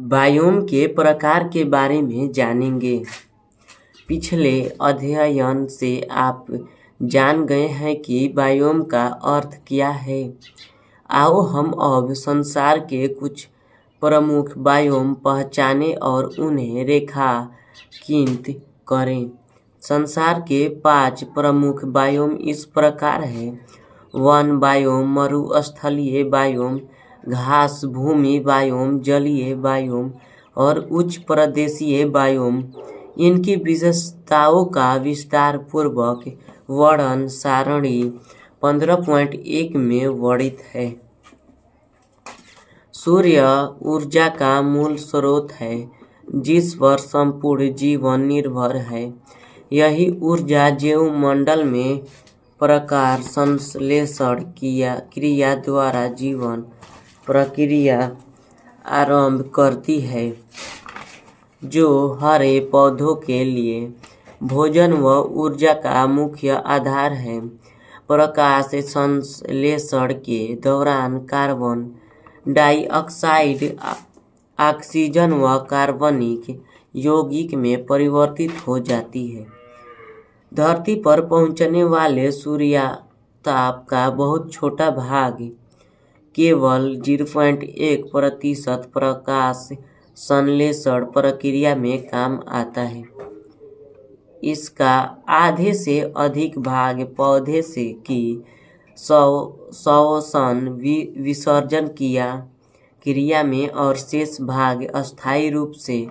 Biome के प्रकार के बारे में जानेंगे। पिछले अध्ययन से आप जान गए हैं कि बायोम का अर्थ क्या है। आओ हम अब संसार के कुछ प्रमुख बायोम पहचानें और उन्हें रेखांकित करें। संसार के 5 प्रमुख बायोम इस प्रकार हैं: वन बायोम, मरुस्थलीय बायोम, घास भूमि बायोम, जलीय बायोम और उच्च प्रदेशीय बायोम। इनकी विशेषताओं का विस्तार पूर्वक वर्णन सारणी 15.1 में वर्णित है। सूर्य ऊर्जा का मूल स्रोत है जिस पर संपूर्ण जीवन निर्भर है। यही ऊर्जा जीवमंडल में प्रकाश संश्लेषण क्रिया द्वारा जीवन प्रक्रिया आरंभ करती है, जो हरे पौधों के लिए भोजन व ऊर्जा का मुख्य आधार है। प्रकाश संश्लेषण के दौरान कार्बन डाइऑक्साइड ऑक्सीजन व कार्बनिक यौगिक में परिवर्तित हो जाती है। धरती पर पहुंचने वाले सूर्यताप का बहुत छोटा भाग, केवल 0.1% प्रकाश संश्लेषण प्रक्रिया में काम आता है। इसका आधे से अधिक भाग पौधे से की श्वसन विसर्जन क्रिया में और शेष भाग अस्थायी रूप से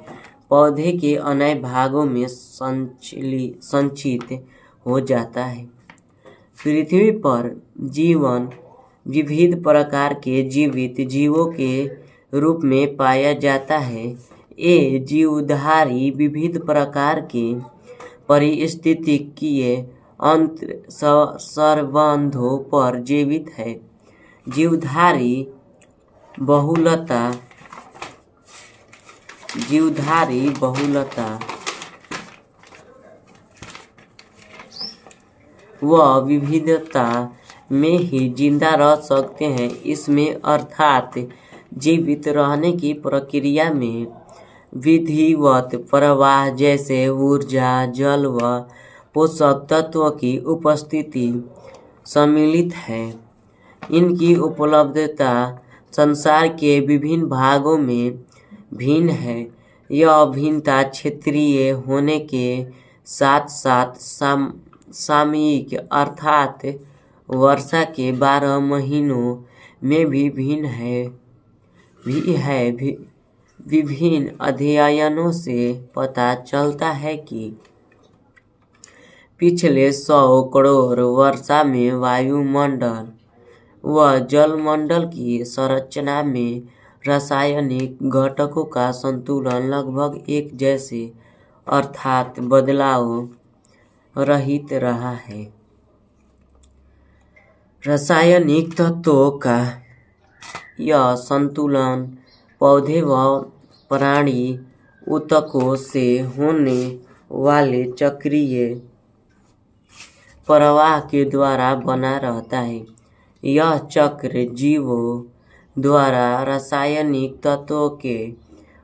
पौधे के अन्य भागों में संचित हो जाता है। पृथ्वी पर जीवन विविध प्रकार के जीवित जीवों के रूप में पाया जाता है। ये जीवधारी विविध प्रकार के पारिस्थितिकीय संबंधों पर जीवित है। जीवधारी बहुलता व विविधता में ही जिंदा रह सकते हैं। इसमें अर्थात जीवित रहने की प्रक्रिया में विधिवत प्रवाह जैसे ऊर्जा, जल व पोषक तत्वों की उपस्थिति सम्मिलित है। इनकी उपलब्धता संसार के विभिन्न भागों में भिन्न है। यह भिन्नता क्षेत्रीय होने के साथ साथ सामयिक अर्थात वर्षा के 12 महीनों में भी भिन्न है। विभिन्न अध्ययनों से पता चलता है कि पिछले 100 करोड़ वर्षों में वायुमंडल व जलमंडल की संरचना में रासायनिक घटकों का संतुलन लगभग एक जैसे अर्थात बदलाव रहित रहा है। रासायनिक तत्वों का यह संतुलन पौधे व प्राणी ऊतकों से होने वाले चक्रीय प्रवाह के द्वारा बना रहता है। यह चक्र जीवों द्वारा रासायनिक तत्वों के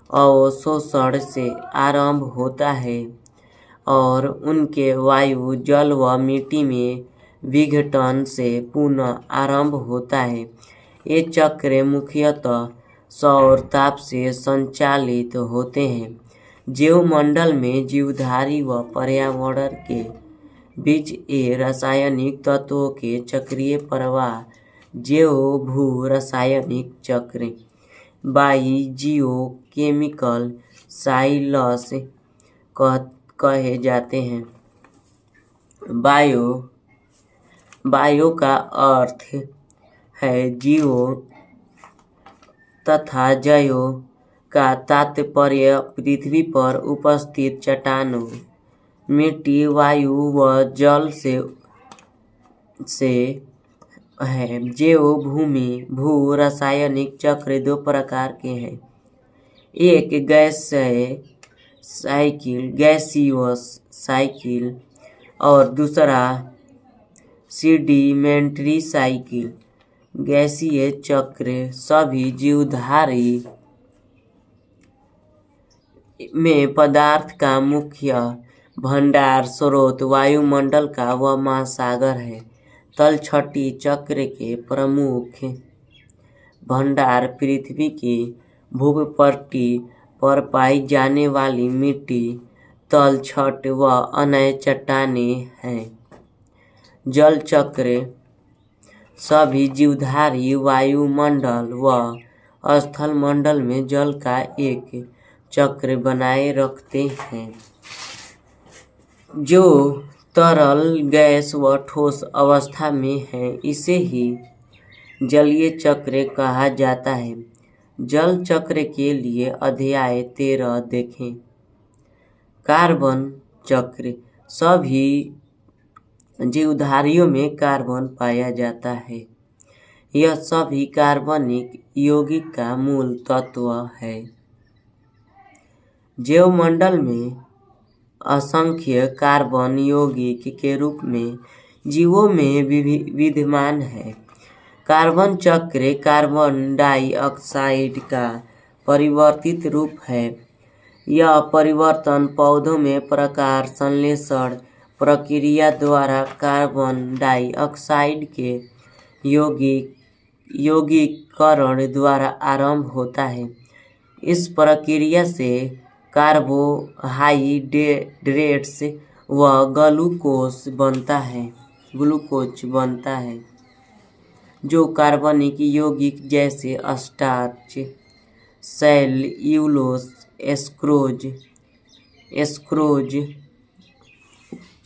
अवशोषण से आरंभ होता है और उनके वायु, जल व मिट्टी में विघटन से पुनः आरंभ होता है। ये चक्र मुख्यतः सौर ताप से संचालित होते हैं। जीवमंडल में जीवधारी व पर्यावरण के बीच ये रासायनिक तत्वों के चक्रीय प्रवाह जैव भू रासायनिक चक्र बायोकेमिकल साइकिल्स कहे जाते हैं। बायो का अर्थ है जीवों तथा जयो का तात्पर्य पृथ्वी पर उपस्थित चट्टानों, मिट्टी, वायु व जल से है। जैव भूमि भू रासायनिक चक्र 2 प्रकार के हैं। एक गैसीय साइकिल और दूसरा सेडिमेंट्री साइकिल। गैसीय चक्र सभी जीवधारी में पदार्थ का मुख्य भंडार स्रोत वायुमंडल का व महासागर है। तलछटी चक्र के प्रमुख भंडार पृथ्वी की भूपट्टी पर पाई जाने वाली मिट्टी, तलछट व अन्य चट्टानें हैं। जल चक्र सभी जीवधारी वायुमंडल व स्थलमंडल में जल का एक चक्र बनाए रखते हैं, जो तरल, गैस व ठोस अवस्था में है। इसे ही जलीय चक्र कहा जाता है। जल चक्र के लिए अध्याय 13 देखें। कार्बन चक्र सभी जीवधारियों में कार्बन पाया जाता है। यह सभी कार्बनिक यौगिक का मूल तत्व है। जैवमंडल में असंख्य कार्बन यौगिक के रूप में जीवों में विद्यमान है। कार्बन चक्र कार्बन डाइऑक्साइड का परिवर्तित रूप है। यह परिवर्तन पौधों में प्रकाश संश्लेषण प्रक्रिया द्वारा कार्बन डाइऑक्साइड के यौगिकीकरण द्वारा आरंभ होता है। इस प्रक्रिया से कार्बोहाइड्रेट्स व ग्लूकोज बनता है, जो कार्बनिक यौगिक जैसे स्टार्च, सेल्यूलोज, स्क्रोज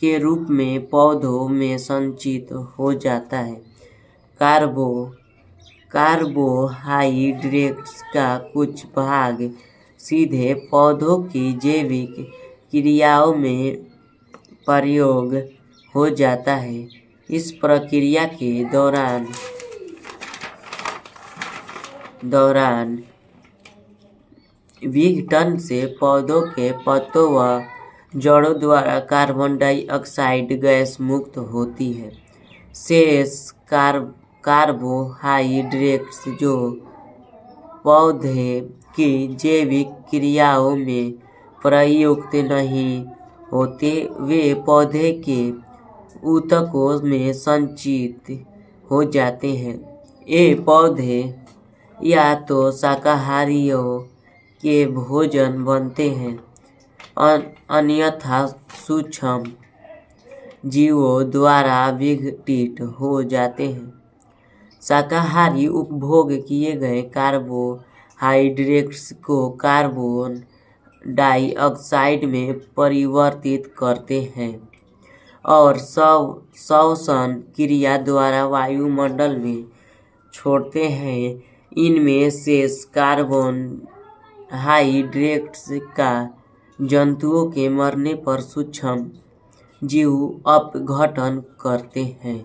के रूप में पौधों में संचित हो जाता है। कार्बोहाइड्रेट्स का कुछ भाग सीधे पौधों की जैविक क्रियाओं में प्रयोग हो जाता है। इस प्रक्रिया के दौरान विघटन से पौधों के पत्तों व जड़ों द्वारा कार्बन डाइऑक्साइड गैस मुक्त होती है। शेष कार्बोहाइड्रेट्स जो पौधे की जैविक क्रियाओं में प्रयुक्त नहीं होते, वे पौधे के ऊतकों में संचित हो जाते हैं। ये पौधे या तो शाकाहारियों के भोजन बनते हैं, अन्यथा सूक्ष्म जीवों द्वारा विघटित हो जाते हैं। शाकाहारी उपभोग किए गए कार्बोहाइड्रेट्स को कार्बन डाइऑक्साइड में परिवर्तित करते हैं और श्वसन क्रिया द्वारा वायुमंडल में छोड़ते हैं। इनमें शेष कार्बोहाइड्रेट्स का जंतुओं के मरने पर सूक्ष्म जीव अपघटन करते हैं।